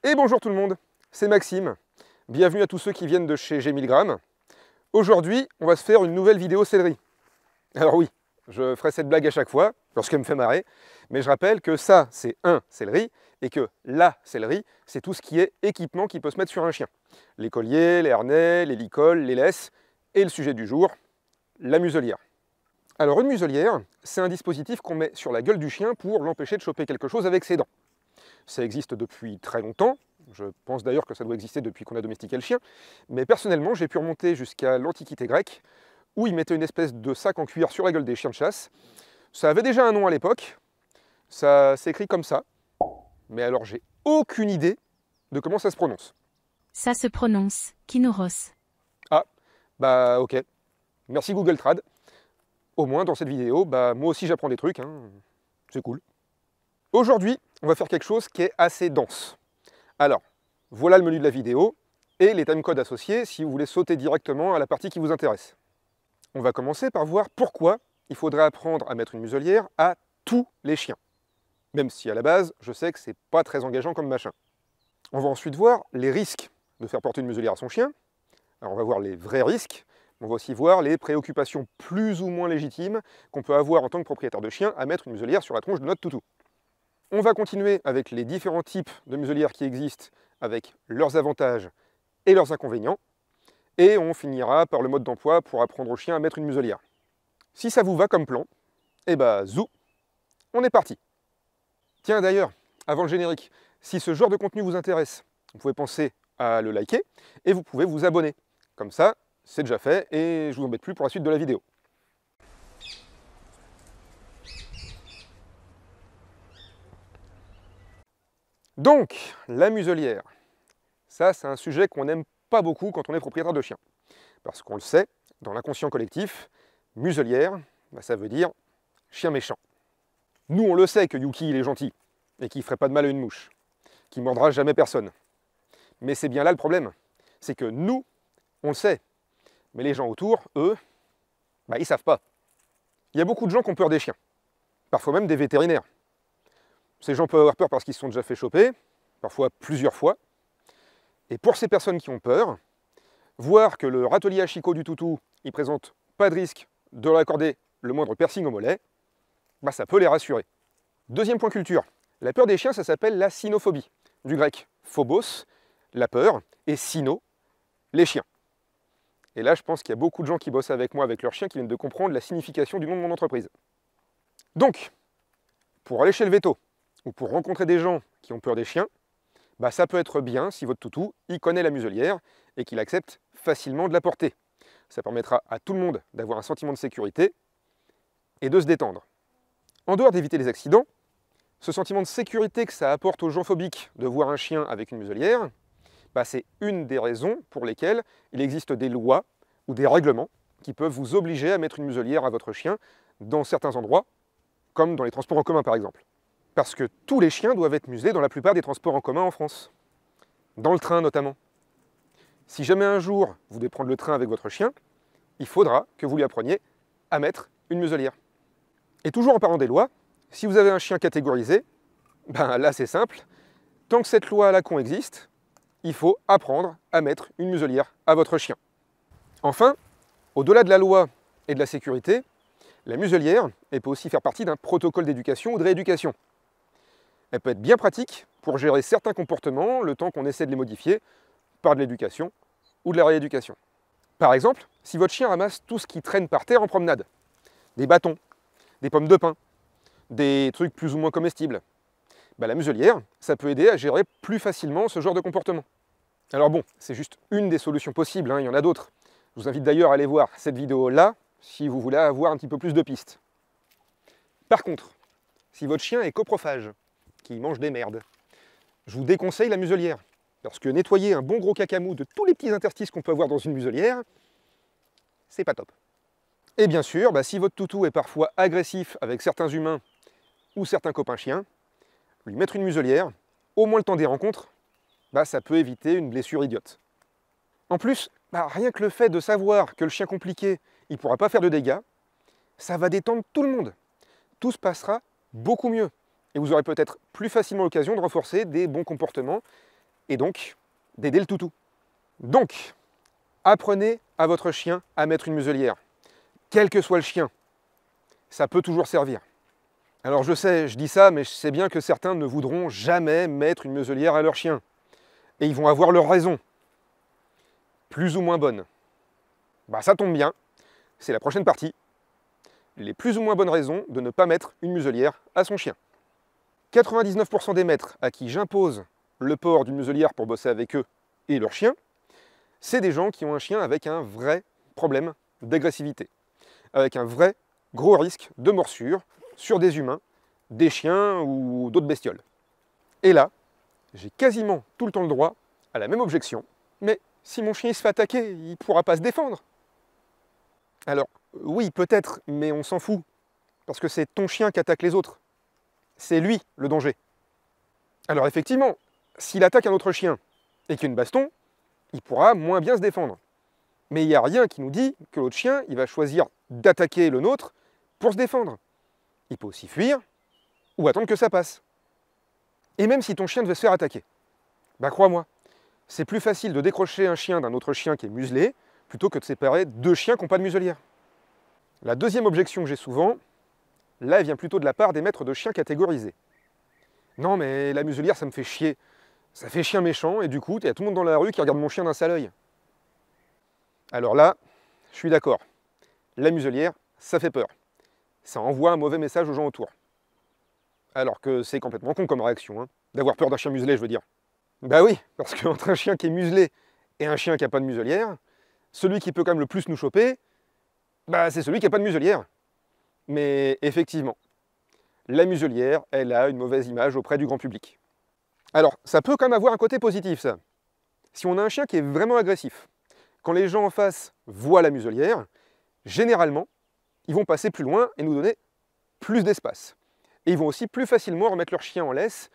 Et bonjour tout le monde, c'est Maxime. Bienvenue à tous ceux qui viennent de chez G1000 g. Aujourd'hui, on va se faire une nouvelle vidéo céleri. Alors oui, je ferai cette blague à chaque fois, lorsqu'elle me fait marrer, mais je rappelle que ça, c'est un céleri, et que la céleri, c'est tout ce qui est équipement qui peut se mettre sur un chien. Les colliers, les harnais, les licoles, les laisses, et le sujet du jour, la muselière. Alors une muselière, c'est un dispositif qu'on met sur la gueule du chien pour l'empêcher de choper quelque chose avec ses dents. Ça existe depuis très longtemps, je pense d'ailleurs que ça doit exister depuis qu'on a domestiqué le chien, mais personnellement j'ai pu remonter jusqu'à l'Antiquité grecque, où ils mettaient une espèce de sac en cuir sur la gueule des chiens de chasse. Ça avait déjà un nom à l'époque, ça s'écrit comme ça, mais alors j'ai aucune idée de comment ça se prononce. Ça se prononce Kinouros. Ah, bah ok, merci Google Trad. Au moins dans cette vidéo, bah moi aussi j'apprends des trucs, hein. C'est cool. Aujourd'hui, on va faire quelque chose qui est assez dense. Alors, voilà le menu de la vidéo et les timecodes associés si vous voulez sauter directement à la partie qui vous intéresse. On va commencer par voir pourquoi il faudrait apprendre à mettre une muselière à tous les chiens. Même si à la base, je sais que c'est pas très engageant comme machin. On va ensuite voir les risques de faire porter une muselière à son chien. Alors on va voir les vrais risques, mais on va aussi voir les préoccupations plus ou moins légitimes qu'on peut avoir en tant que propriétaire de chien à mettre une muselière sur la tronche de notre toutou. On va continuer avec les différents types de muselières qui existent, avec leurs avantages et leurs inconvénients, et on finira par le mode d'emploi pour apprendre au chien à mettre une muselière. Si ça vous va comme plan, eh bah zou, on est parti. Tiens d'ailleurs, avant le générique, si ce genre de contenu vous intéresse, vous pouvez penser à le liker, et vous pouvez vous abonner. Comme ça, c'est déjà fait, et je vous embête plus pour la suite de la vidéo. Donc, la muselière. Ça, c'est un sujet qu'on n'aime pas beaucoup quand on est propriétaire de chien. Parce qu'on le sait, dans l'inconscient collectif, muselière, bah, ça veut dire chien méchant. Nous, on le sait que Yuki, il est gentil, et qu'il ne ferait pas de mal à une mouche, qu'il mordra jamais personne. Mais c'est bien là le problème. C'est que nous, on le sait. Mais les gens autour, eux, bah, ils savent pas. Il y a beaucoup de gens qui ont peur des chiens. Parfois même des vétérinaires. Ces gens peuvent avoir peur parce qu'ils se sont déjà fait choper, parfois plusieurs fois. Et pour ces personnes qui ont peur, voir que le râtelier à chicot du toutou, il présente pas de risque de leur accorder le moindre piercing au mollet, bah ça peut les rassurer. Deuxième point culture, la peur des chiens, ça s'appelle la cynophobie, du grec phobos, la peur, et cyno, les chiens. Et là, je pense qu'il y a beaucoup de gens qui bossent avec moi, avec leurs chiens, qui viennent de comprendre la signification du nom de mon entreprise. Donc, pour aller chez le véto, ou pour rencontrer des gens qui ont peur des chiens, bah ça peut être bien si votre toutou, il connaît la muselière et qu'il accepte facilement de la porter. Ça permettra à tout le monde d'avoir un sentiment de sécurité et de se détendre. En dehors d'éviter les accidents, ce sentiment de sécurité que ça apporte aux gens phobiques de voir un chien avec une muselière, bah c'est une des raisons pour lesquelles il existe des lois ou des règlements qui peuvent vous obliger à mettre une muselière à votre chien dans certains endroits, comme dans les transports en commun par exemple. Parce que tous les chiens doivent être muselés dans la plupart des transports en commun en France. Dans le train notamment. Si jamais un jour vous devez prendre le train avec votre chien, il faudra que vous lui appreniez à mettre une muselière. Et toujours en parlant des lois, si vous avez un chien catégorisé, ben là c'est simple, tant que cette loi à la con existe, il faut apprendre à mettre une muselière à votre chien. Enfin, au-delà de la loi et de la sécurité, la muselière elle peut aussi faire partie d'un protocole d'éducation ou de rééducation. Elle peut être bien pratique pour gérer certains comportements le temps qu'on essaie de les modifier par de l'éducation ou de la rééducation. Par exemple, si votre chien ramasse tout ce qui traîne par terre en promenade, des bâtons, des pommes de pin, des trucs plus ou moins comestibles, bah la muselière, ça peut aider à gérer plus facilement ce genre de comportement. Alors bon, c'est juste une des solutions possibles, hein, il y en a d'autres. Je vous invite d'ailleurs à aller voir cette vidéo-là si vous voulez avoir un petit peu plus de pistes. Par contre, si votre chien est coprophage, qu'il mange des merdes, je vous déconseille la muselière. Parce que nettoyer un bon gros cacamou de tous les petits interstices qu'on peut avoir dans une muselière, c'est pas top. Et bien sûr, bah, si votre toutou est parfois agressif avec certains humains ou certains copains chiens, lui mettre une muselière, au moins le temps des rencontres, bah, ça peut éviter une blessure idiote. En plus, bah, rien que le fait de savoir que le chien compliqué, il ne pourra pas faire de dégâts, ça va détendre tout le monde. Tout se passera beaucoup mieux. Et vous aurez peut-être plus facilement l'occasion de renforcer des bons comportements et donc d'aider le toutou. Donc, apprenez à votre chien à mettre une muselière, quel que soit le chien. Ça peut toujours servir. Alors je sais, je dis ça, mais je sais bien que certains ne voudront jamais mettre une muselière à leur chien. Et ils vont avoir leur raison. Plus ou moins bonne. Bah ça tombe bien, c'est la prochaine partie. Les plus ou moins bonnes raisons de ne pas mettre une muselière à son chien. 99% des maîtres à qui j'impose le port d'une muselière pour bosser avec eux et leur chien, c'est des gens qui ont un chien avec un vrai problème d'agressivité, avec un vrai gros risque de morsure sur des humains, des chiens ou d'autres bestioles. Et là, j'ai quasiment tout le temps le droit à la même objection, mais si mon chien se fait attaquer, il ne pourra pas se défendre. Alors, oui, peut-être, mais on s'en fout, parce que c'est ton chien qui attaque les autres. C'est lui le danger. Alors effectivement, s'il attaque un autre chien et qu'il y a une baston, il pourra moins bien se défendre. Mais il n'y a rien qui nous dit que l'autre chien, il va choisir d'attaquer le nôtre pour se défendre. Il peut aussi fuir ou attendre que ça passe. Et même si ton chien devait se faire attaquer, bah crois-moi, c'est plus facile de décrocher un chien d'un autre chien qui est muselé plutôt que de séparer deux chiens qui n'ont pas de muselière. La deuxième objection que j'ai souvent, là, elle vient plutôt de la part des maîtres de chiens catégorisés. Non, mais la muselière, ça me fait chier. Ça fait chien méchant, et du coup, il y a tout le monde dans la rue qui regarde mon chien d'un sale œil. Alors là, je suis d'accord. La muselière, ça fait peur. Ça envoie un mauvais message aux gens autour. Alors que c'est complètement con comme réaction, hein, d'avoir peur d'un chien muselé, je veux dire. Bah oui, parce qu'entre un chien qui est muselé et un chien qui n'a pas de muselière, celui qui peut quand même le plus nous choper, bah c'est celui qui n'a pas de muselière. Mais effectivement, la muselière, elle a une mauvaise image auprès du grand public. Alors, ça peut quand même avoir un côté positif, ça. Si on a un chien qui est vraiment agressif, quand les gens en face voient la muselière, généralement, ils vont passer plus loin et nous donner plus d'espace. Et ils vont aussi plus facilement remettre leur chien en laisse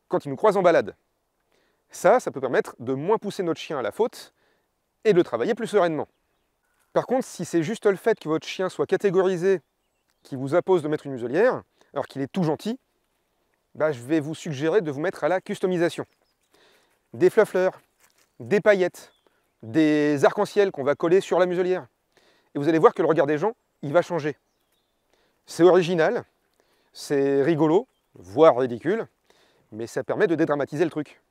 quand ils nous croisent en balade. Ça peut permettre de moins pousser notre chien à la faute et de travailler plus sereinement. Par contre, si c'est juste le fait que votre chien soit catégorisé qui vous impose de mettre une muselière, alors qu'il est tout gentil, bah, je vais vous suggérer de vous mettre à la customisation. Des fluffleurs, des paillettes, des arcs-en-ciel qu'on va coller sur la muselière. Et vous allez voir que le regard des gens, il va changer. C'est original, c'est rigolo, voire ridicule, mais ça permet de dédramatiser le truc.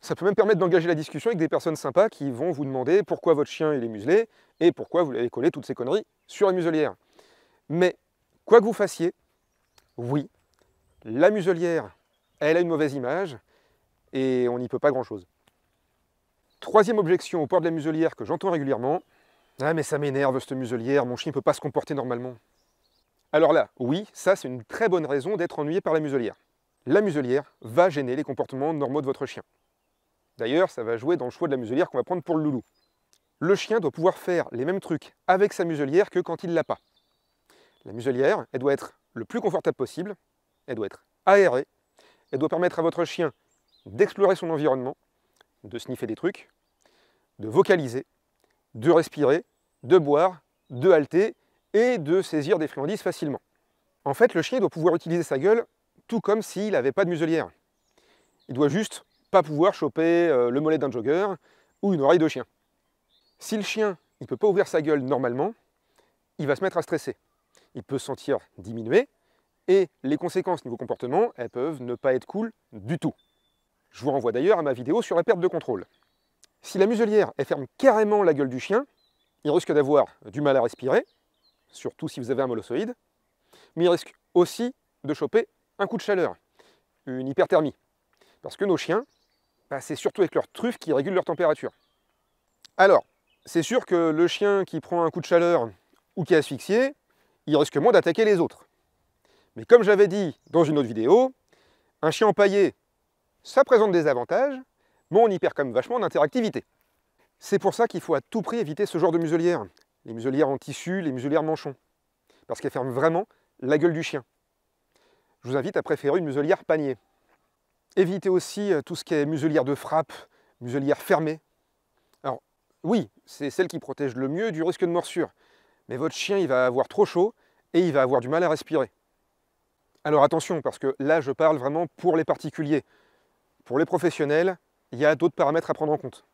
Ça peut même permettre d'engager la discussion avec des personnes sympas qui vont vous demander pourquoi votre chien il est muselé et pourquoi vous l'avez collé toutes ces conneries sur la muselière. Mais quoi que vous fassiez, oui, la muselière, elle a une mauvaise image et on n'y peut pas grand-chose. Troisième objection au port de la muselière que j'entends régulièrement, « Ah mais ça m'énerve cette muselière, mon chien ne peut pas se comporter normalement. » Alors là, oui, ça c'est une très bonne raison d'être ennuyé par la muselière. La muselière va gêner les comportements normaux de votre chien. D'ailleurs, ça va jouer dans le choix de la muselière qu'on va prendre pour le loulou. Le chien doit pouvoir faire les mêmes trucs avec sa muselière que quand il ne l'a pas. La muselière, elle doit être le plus confortable possible, elle doit être aérée, elle doit permettre à votre chien d'explorer son environnement, de sniffer des trucs, de vocaliser, de respirer, de boire, de halter et de saisir des friandises facilement. En fait, le chien doit pouvoir utiliser sa gueule tout comme s'il n'avait pas de muselière. Il doit juste pas pouvoir choper le mollet d'un jogger ou une oreille de chien. Si le chien ne peut pas ouvrir sa gueule normalement, il va se mettre à stresser. Il peut se sentir diminué et les conséquences niveau comportement, elles peuvent ne pas être cool du tout. Je vous renvoie d'ailleurs à ma vidéo sur la perte de contrôle. Si la muselière elle ferme carrément la gueule du chien, il risque d'avoir du mal à respirer, surtout si vous avez un molossoïde, mais il risque aussi de choper un coup de chaleur, une hyperthermie. Parce que nos chiens, bah, c'est surtout avec leur truffe qu'ils régulent leur température. Alors, c'est sûr que le chien qui prend un coup de chaleur ou qui est asphyxié, il risque moins d'attaquer les autres. Mais comme j'avais dit dans une autre vidéo, un chien empaillé, ça présente des avantages, mais on y perd quand même vachement d'interactivité. C'est pour ça qu'il faut à tout prix éviter ce genre de muselière. Les muselières en tissu, les muselières manchons. Parce qu'elles ferment vraiment la gueule du chien. Je vous invite à préférer une muselière panier. Évitez aussi tout ce qui est muselière de frappe, muselière fermée. Alors, oui, c'est celle qui protège le mieux du risque de morsure. Mais votre chien, il va avoir trop chaud et il va avoir du mal à respirer. Alors attention, parce que là, je parle vraiment pour les particuliers. Pour les professionnels, il y a d'autres paramètres à prendre en compte.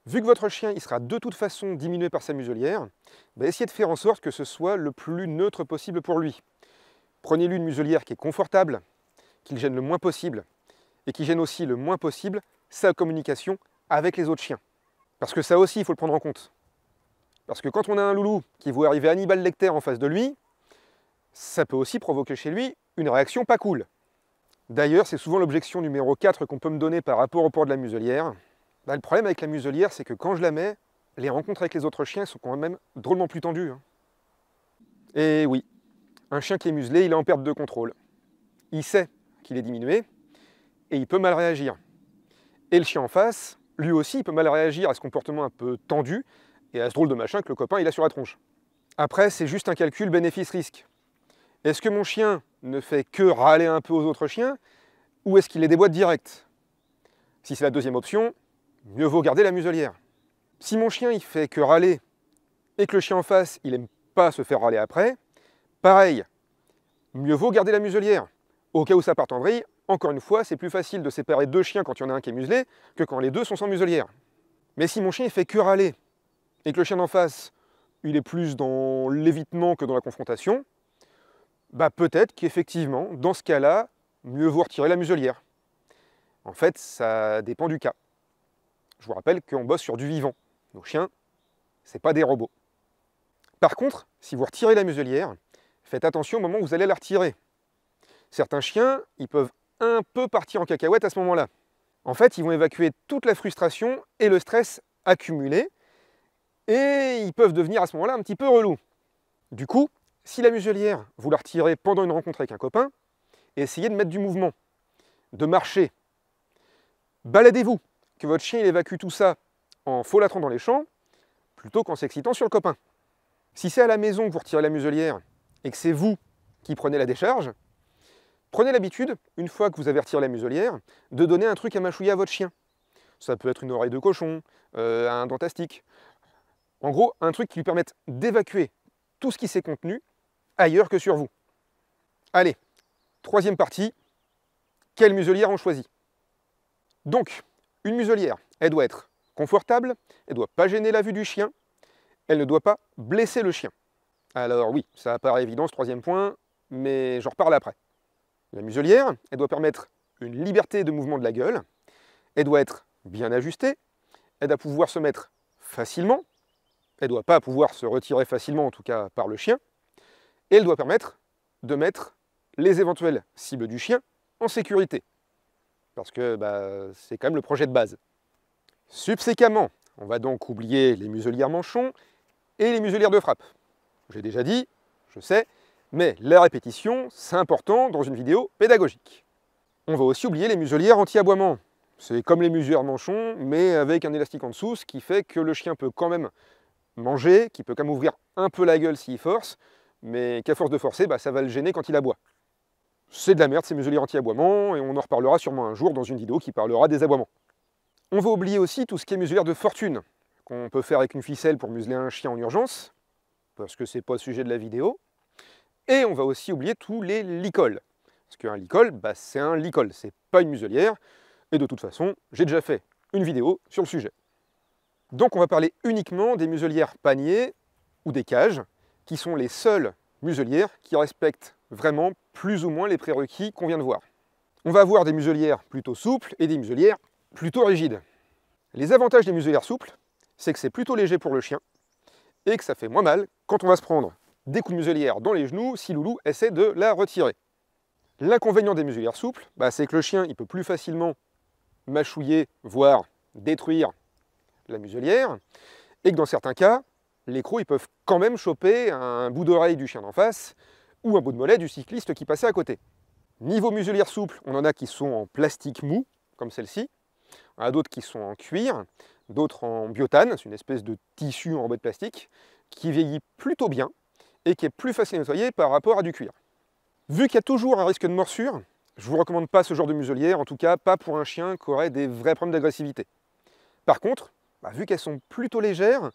Vu que votre chien il sera de toute façon diminué par sa muselière, essayez de faire en sorte que ce soit le plus neutre possible pour lui. Prenez-lui une muselière qui est confortable, qui le gêne le moins possible, et qui gêne aussi le moins possible sa communication avec les autres chiens. Parce que ça aussi, il faut le prendre en compte. Parce que quand on a un loulou qui voit arriver Hannibal Lecter en face de lui, ça peut aussi provoquer chez lui une réaction pas cool. D'ailleurs, c'est souvent l'objection numéro 4 qu'on peut me donner par rapport au port de la muselière. Le problème avec la muselière, c'est que quand je la mets, les rencontres avec les autres chiens sont quand même drôlement plus tendues. Et oui, un chien qui est muselé, il est en perte de contrôle. Il sait qu'il est diminué, et il peut mal réagir. Et le chien en face, lui aussi, il peut mal réagir à ce comportement un peu tendu, et à ce drôle de machin que le copain il a sur la tronche. Après, c'est juste un calcul bénéfice-risque. Est-ce que mon chien ne fait que râler un peu aux autres chiens, ou est-ce qu'il les déboîte direct? Si c'est la deuxième option, mieux vaut garder la muselière. Si mon chien il fait que râler, et que le chien en face il n'aime pas se faire râler après, pareil, mieux vaut garder la muselière. Au cas où ça parte en vrille, encore une fois, c'est plus facile de séparer deux chiens quand il y en a un qui est muselé, que quand les deux sont sans muselière. Mais si mon chien il fait que râler, et que le chien d'en face, il est plus dans l'évitement que dans la confrontation, peut-être qu'effectivement, dans ce cas-là, mieux vaut retirer la muselière. En fait, ça dépend du cas. Je vous rappelle qu'on bosse sur du vivant. Nos chiens, c'est pas des robots. Par contre, si vous retirez la muselière, faites attention au moment où vous allez la retirer. Certains chiens, ils peuvent un peu partir en cacahuète à ce moment-là. En fait, ils vont évacuer toute la frustration et le stress accumulés, et ils peuvent devenir à ce moment-là un petit peu relous. Du coup, si la muselière, vous la retirez pendant une rencontre avec un copain, essayez de mettre du mouvement, de marcher. Baladez-vous, que votre chien il évacue tout ça en folâtrant dans les champs, plutôt qu'en s'excitant sur le copain. Si c'est à la maison que vous retirez la muselière, et que c'est vous qui prenez la décharge, prenez l'habitude, une fois que vous avez retiré la muselière, de donner un truc à mâchouiller à votre chien. Ça peut être une oreille de cochon, un dentastique. En gros, un truc qui lui permette d'évacuer tout ce qui s'est contenu ailleurs que sur vous. Allez, troisième partie, quelle muselière on choisit? Donc, une muselière, elle doit être confortable, elle ne doit pas gêner la vue du chien, elle ne doit pas blesser le chien. Alors oui, ça paraît évident ce troisième point, mais j'en reparle après. La muselière, elle doit permettre une liberté de mouvement de la gueule, elle doit être bien ajustée, elle doit pouvoir se mettre facilement, elle ne doit pas pouvoir se retirer facilement, en tout cas par le chien, et elle doit permettre de mettre les éventuelles cibles du chien en sécurité. Parce que c'est quand même le projet de base. Subséquemment, on va donc oublier les muselières manchons et les muselières de frappe. J'ai déjà dit, je sais, mais la répétition, c'est important dans une vidéo pédagogique. On va aussi oublier les muselières anti-aboiement. C'est comme les muselières manchons, mais avec un élastique en dessous, ce qui fait que le chien peut quand même manger, qui peut quand même ouvrir un peu la gueule s'il force, mais qu'à force de forcer, ça va le gêner quand il aboie. C'est de la merde ces muselières anti-aboiement, et on en reparlera sûrement un jour dans une vidéo qui parlera des aboiements. On va oublier aussi tout ce qui est muselière de fortune, qu'on peut faire avec une ficelle pour museler un chien en urgence, parce que c'est pas le sujet de la vidéo. Et on va aussi oublier tous les licols. Parce qu'un licol, c'est un licol, c'est pas une muselière, et de toute façon, j'ai déjà fait une vidéo sur le sujet. Donc on va parler uniquement des muselières paniers ou des cages, qui sont les seules muselières qui respectent vraiment plus ou moins les prérequis qu'on vient de voir. On va avoir des muselières plutôt souples et des muselières plutôt rigides. Les avantages des muselières souples, c'est que c'est plutôt léger pour le chien et que ça fait moins mal quand on va se prendre des coups de muselière dans les genoux si Loulou essaie de la retirer. L'inconvénient des muselières souples, c'est que le chien il peut plus facilement mâchouiller, voire détruire la muselière, et que dans certains cas, les crocs ils peuvent quand même choper un bout d'oreille du chien d'en face ou un bout de mollet du cycliste qui passait à côté. Niveau muselière souple, on en a qui sont en plastique mou, comme celle-ci, on en a d'autres qui sont en cuir, d'autres en biotane, c'est une espèce de tissu enrobé de plastique, qui vieillit plutôt bien et qui est plus facile à nettoyer par rapport à du cuir. Vu qu'il y a toujours un risque de morsure, je ne vous recommande pas ce genre de muselière, en tout cas pas pour un chien qui aurait des vrais problèmes d'agressivité. Par contre, vu qu'elles sont plutôt légères,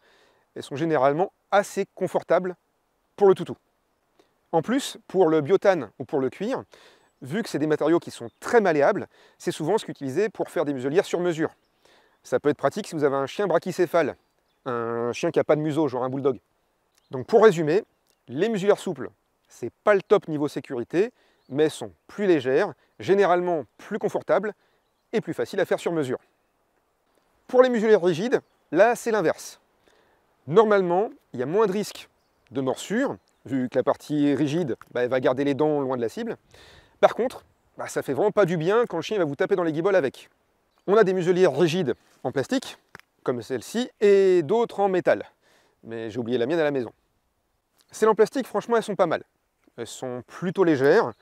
elles sont généralement assez confortables pour le toutou. En plus, pour le biotane ou pour le cuir, vu que c'est des matériaux qui sont très malléables, c'est souvent ce qu'utilisé pour faire des muselières sur mesure. Ça peut être pratique si vous avez un chien brachycéphale, un chien qui n'a pas de museau, genre un bulldog. Donc pour résumer, les muselières souples, c'est pas le top niveau sécurité, mais sont plus légères, généralement plus confortables et plus faciles à faire sur mesure. Pour les muselières rigides, là c'est l'inverse. Normalement, il y a moins de risques de morsure, vu que la partie rigide elle va garder les dents loin de la cible. Par contre, ça fait vraiment pas du bien quand le chien va vous taper dans les guiboles avec. On a des muselières rigides en plastique, comme celle-ci, et d'autres en métal. Mais j'ai oublié la mienne à la maison. Celles en plastique, franchement, elles sont pas mal. Elles sont plutôt légères,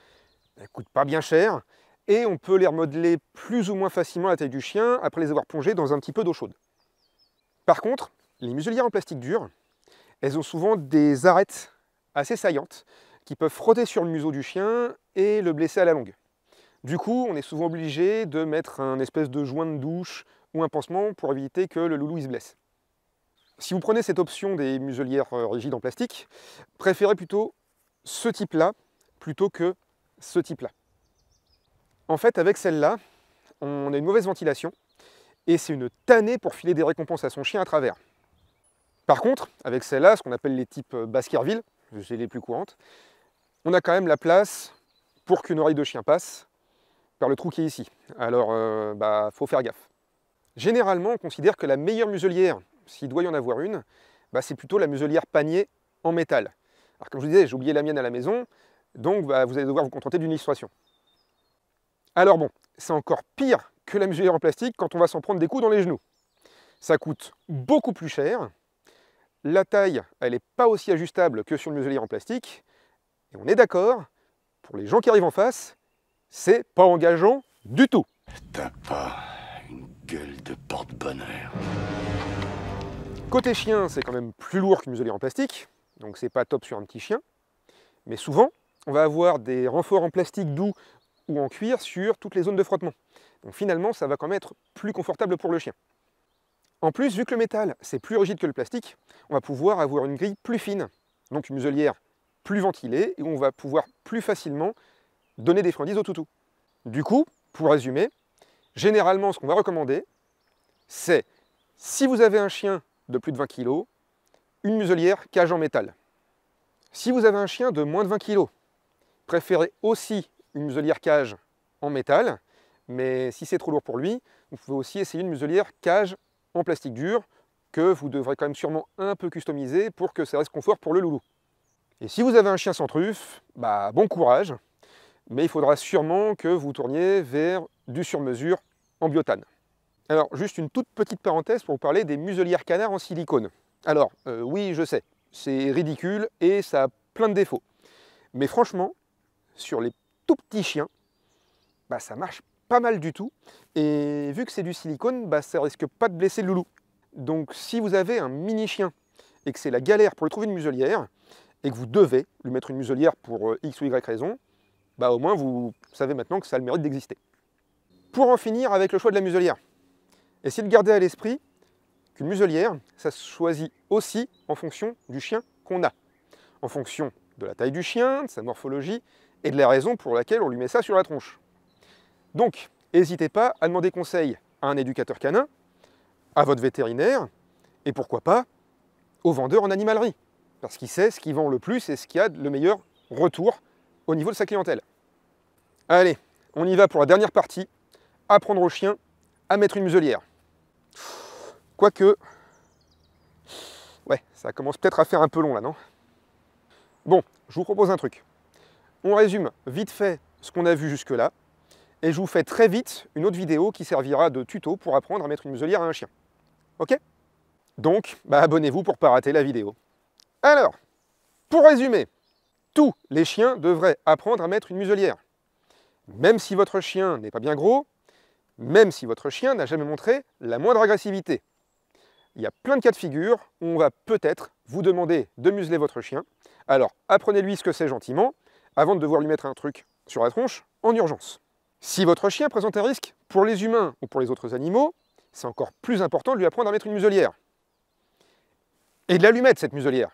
elles coûtent pas bien cher, et on peut les remodeler plus ou moins facilement à la taille du chien après les avoir plongées dans un petit peu d'eau chaude. Par contre, les muselières en plastique dur, elles ont souvent des arêtes assez saillantes qui peuvent frotter sur le museau du chien et le blesser à la longue. Du coup, on est souvent obligé de mettre un espèce de joint de douche ou un pansement pour éviter que le loulou il se blesse. Si vous prenez cette option des muselières rigides en plastique, préférez plutôt ce type-là plutôt que ce type-là. En fait, avec celle-là, on a une mauvaise ventilation et c'est une tannée pour filer des récompenses à son chien à travers. Par contre, avec celle-là, ce qu'on appelle les types Baskerville, c'est les plus courantes, on a quand même la place pour qu'une oreille de chien passe par le trou qui est ici. Alors, faut faire gaffe. Généralement, on considère que la meilleure muselière, s'il doit y en avoir une, c'est plutôt la muselière panier en métal. Alors comme je vous disais, j'ai oublié la mienne à la maison, donc vous allez devoir vous contenter d'une illustration. Alors bon, c'est encore pire que la muselière en plastique quand on va s'en prendre des coups dans les genoux. Ça coûte beaucoup plus cher, la taille, elle n'est pas aussi ajustable que sur une muselière en plastique, et on est d'accord, pour les gens qui arrivent en face, c'est pas engageant du tout. T'as pas une gueule de porte-bonheur. Côté chien, c'est quand même plus lourd qu'une muselière en plastique, donc c'est pas top sur un petit chien. Mais souvent, on va avoir des renforts en plastique doux ou en cuir sur toutes les zones de frottement. Donc finalement, ça va quand même être plus confortable pour le chien. En plus, vu que le métal, c'est plus rigide que le plastique, on va pouvoir avoir une grille plus fine, donc une muselière plus ventilée, et on va pouvoir plus facilement donner des friandises au toutou. Du coup, pour résumer, généralement, ce qu'on va recommander, c'est, si vous avez un chien de plus de 20 kg, une muselière cage en métal. Si vous avez un chien de moins de 20 kg, préférez aussi une muselière cage en métal, mais si c'est trop lourd pour lui, vous pouvez aussi essayer une muselière cage en plastique dur, que vous devrez quand même sûrement un peu customiser pour que ça reste confort pour le loulou. Et si vous avez un chien sans truffe, bon courage, mais il faudra sûrement que vous tourniez vers du sur-mesure en biotane. Alors, juste une toute petite parenthèse pour vous parler des muselières canards en silicone. Alors, oui, je sais, c'est ridicule et ça a plein de défauts. Mais franchement, sur les tout petits chiens, ça marche pas mal du tout. Et vu que c'est du silicone, ça risque pas de blesser le loulou. Donc, si vous avez un mini chien et que c'est la galère pour lui trouver une muselière, et que vous devez lui mettre une muselière pour X ou Y raison, au moins vous savez maintenant que ça a le mérite d'exister. Pour en finir avec le choix de la muselière, essayez de garder à l'esprit qu'une muselière, ça se choisit aussi en fonction du chien qu'on a. En fonction de la taille du chien, de sa morphologie et de la raison pour laquelle on lui met ça sur la tronche. Donc, n'hésitez pas à demander conseil à un éducateur canin, à votre vétérinaire, et pourquoi pas, au vendeur en animalerie. Parce qu'il sait ce qui vend le plus et ce qui a le meilleur retour au niveau de sa clientèle. Allez, on y va pour la dernière partie, apprendre au chien à mettre une muselière. Quoique, ouais, ça commence peut-être à faire un peu long là, non? Bon, je vous propose un truc. On résume vite fait ce qu'on a vu jusque-là, et je vous fais très vite une autre vidéo qui servira de tuto pour apprendre à mettre une muselière à un chien. Ok? Donc, abonnez-vous pour ne pas rater la vidéo. Alors, pour résumer, tous les chiens devraient apprendre à mettre une muselière. Même si votre chien n'est pas bien gros, même si votre chien n'a jamais montré la moindre agressivité. Il y a plein de cas de figure où on va peut-être vous demander de museler votre chien. Alors, apprenez-lui ce que c'est gentiment, avant de devoir lui mettre un truc sur la tronche en urgence. Si votre chien présente un risque pour les humains ou pour les autres animaux, c'est encore plus important de lui apprendre à mettre une muselière. Et de la lui mettre, cette muselière.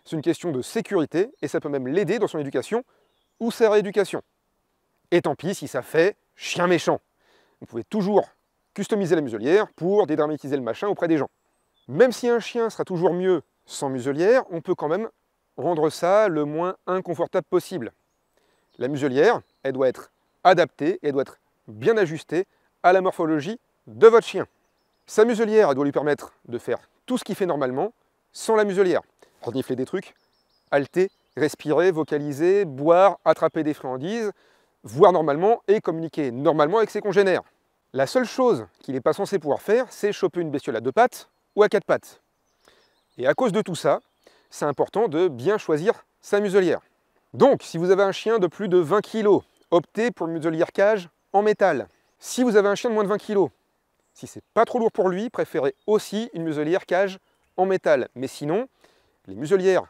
C'est une question de sécurité et ça peut même l'aider dans son éducation ou sa rééducation. Et tant pis si ça fait chien méchant. Vous pouvez toujours customiser la muselière pour dédramatiser le machin auprès des gens. Même si un chien sera toujours mieux sans muselière, on peut quand même rendre ça le moins inconfortable possible. La muselière, elle doit être adaptée et elle doit être bien ajustée à la morphologie de votre chien. Sa muselière, elle doit lui permettre de faire tout ce qu'il fait normalement sans la muselière. Renifler des trucs, halter, respirer, vocaliser, boire, attraper des friandises, voir normalement et communiquer normalement avec ses congénères. La seule chose qu'il n'est pas censé pouvoir faire, c'est choper une bestiole à 2 pattes ou à 4 pattes. Et à cause de tout ça, c'est important de bien choisir sa muselière. Donc, si vous avez un chien de plus de 20 kg, optez pour une muselière cage en métal. Si vous avez un chien de moins de 20 kg, si c'est pas trop lourd pour lui, préférez aussi une muselière cage en métal. Mais sinon, les muselières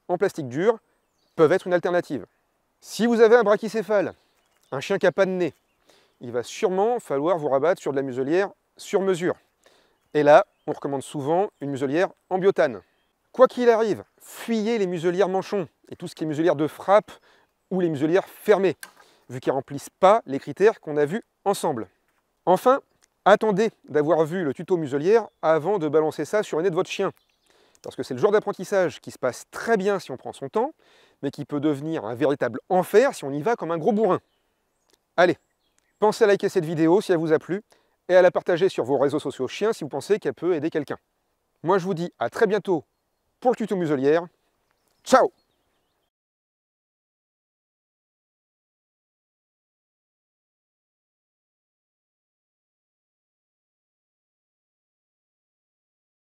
en plastique dur peuvent être une alternative. Si vous avez un brachycéphale, un chien qui n'a pas de nez, il va sûrement falloir vous rabattre sur de la muselière sur mesure. Et là, on recommande souvent une muselière en biotane. Quoi qu'il arrive, fuyez les muselières manchons et tout ce qui est muselière de frappe ou les muselières fermées, vu qu'elles ne remplissent pas les critères qu'on a vus ensemble. Enfin, attendez d'avoir vu le tuto muselière avant de balancer ça sur le nez de votre chien. Parce que c'est le genre d'apprentissage qui se passe très bien si on prend son temps, mais qui peut devenir un véritable enfer si on y va comme un gros bourrin. Allez, pensez à liker cette vidéo si elle vous a plu, et à la partager sur vos réseaux sociaux chiens si vous pensez qu'elle peut aider quelqu'un. Moi je vous dis à très bientôt pour le tuto muselière. Ciao!